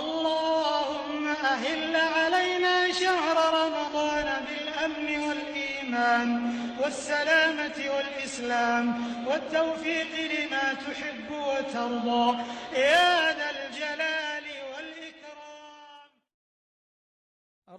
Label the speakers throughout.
Speaker 1: اللهم أهل علينا شهر رمضان بالأمن والإيمان والسلامة والإسلام والتوفيق لما تحب وترضى يا ذا الجلال والإكرام.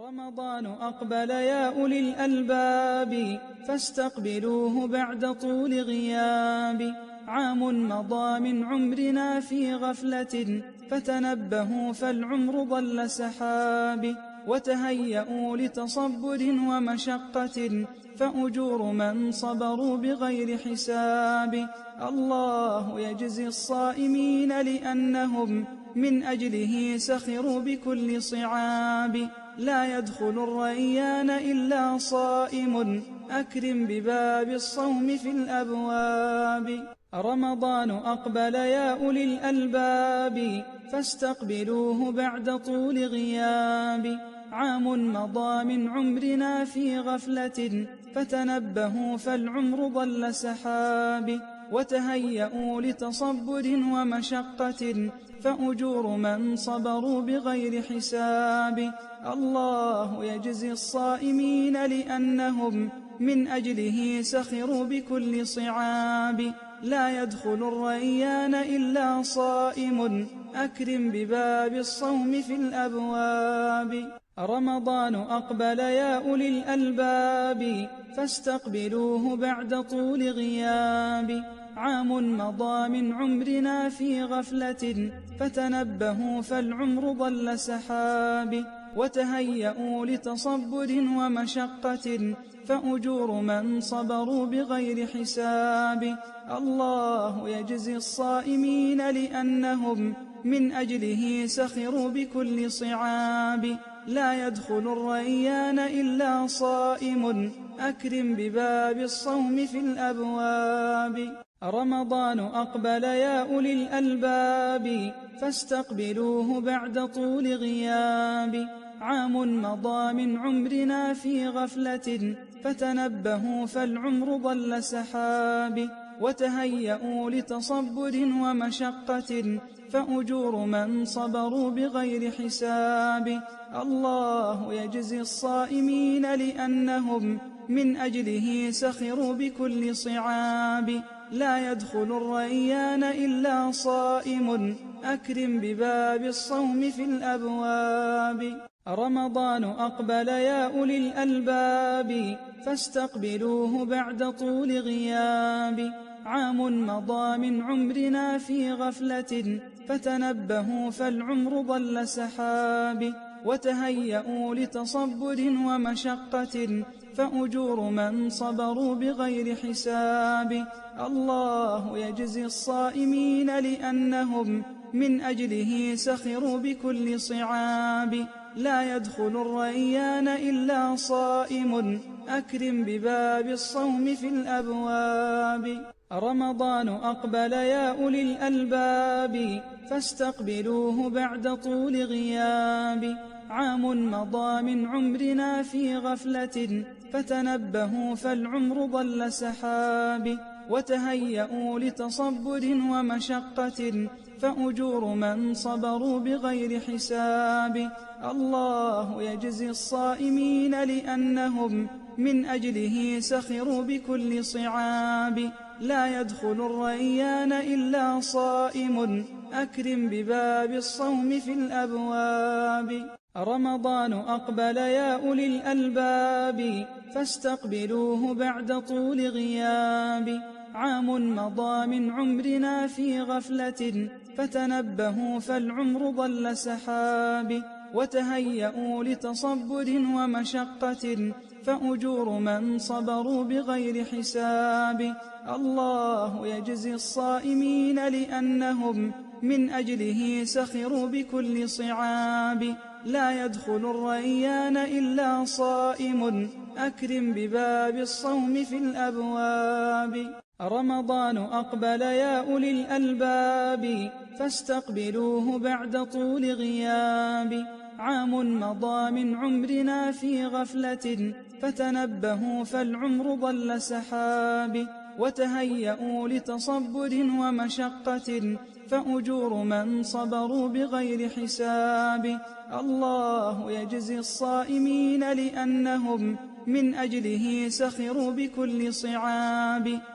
Speaker 2: رمضان أقبل يا أولي الألباب فاستقبلوه بعد طول غياب. عام مضى من عمرنا في غفلة فتنبهوا فالعمر ضل سحاب. وتهيئوا لتصبر ومشقة فأجور من صبروا بغير حساب. الله يجزي الصائمين لأنهم من أجله سخروا بكل صعاب. لا يدخل الريان إلا صائم أكرم بباب الصوم في الأبواب. رمضان أقبل يا أولي الألباب فاستقبلوه بعد طول غياب. عام مضى من عمرنا في غفلة فتنبهوا فالعمر ضل سحاب. وتهيئوا لتصبر ومشقة فأجور من صبروا بغير حساب. الله يجزي الصائمين لأنهم من أجله سخروا بكل صعاب. لا يدخل الريان إلا صائم أكرم بباب الصوم في الأبواب. رمضان أقبل يا أولي الألباب فاستقبلوه بعد طول غياب. عام مضى من عمرنا في غفلة فتنبهوا فالعمر ضل سحاب. وتهيئوا لتصبر ومشقة فأجور من صبروا بغير حساب. الله يجزي الصائمين لأنهم من أجله سخروا بكل صعاب. لا يدخل الريان إلا صائم أكرم بباب الصوم في الأبواب. رمضان أقبل يا أولي الألباب فاستقبلوه بعد طول غياب. عام مضى من عمرنا في غفلة فتنبهوا فالعمر ضل سحاب. وتهيئوا لتصبر ومشقة فأجور من صبروا بغير حساب. الله يجزي الصائمين لأنهم من أجله سخروا بكل صعاب. لا يدخل الريان إلا صائم أكرم بباب الصوم في الأبواب. رمضان أقبل يا أولي الألباب فاستقبلوه بعد طول غياب. عام مضى من عمرنا في غفلة فتنبهوا فالعمر ضل سحاب. وتهيئوا لتصبر ومشقة فأجور من صبروا بغير حساب. الله يجزي الصائمين لأنهم من أجله سخروا بكل صعاب. لا يدخل الريان إلا صائم أكرم بباب الصوم في الأبواب. رمضان أقبل يا أولي الألباب فاستقبلوه بعد طول غياب. عام مضى من عمرنا في غفلة فتنبهوا فالعمر ضل سحاب. وتهيئوا لتصبر ومشقة فأجور من صبروا بغير حساب. الله يجزي الصائمين لأنهم من أجله سخروا بكل صعاب. لا يدخل الريان إلا صائم أكرم بباب الصوم في الأبواب. رمضان أقبل يا أولي الألباب فاستقبلوه بعد طول غياب. عام مضى من عمرنا في غفلة فتنبهوا فالعمر ضل سحاب. وتهيئوا لتصبر ومشقة فأجور من صبروا بغير حساب. الله يجزي الصائمين لأنهم من أجله سخروا بكل صعاب. لا يدخل الريان إلا صائم أكرم بباب الصوم في الأبواب. رمضان أقبل يا أولي الألباب فاستقبلوه بعد طول غياب. عام مضى من عمرنا في غفلة فتنبهوا فالعمر ضل سحاب. وتهيئوا لتصبر ومشقة فأجور من صبروا بغير حساب. الله يجزي الصائمين لأنهم من أجله سخروا بكل صعاب.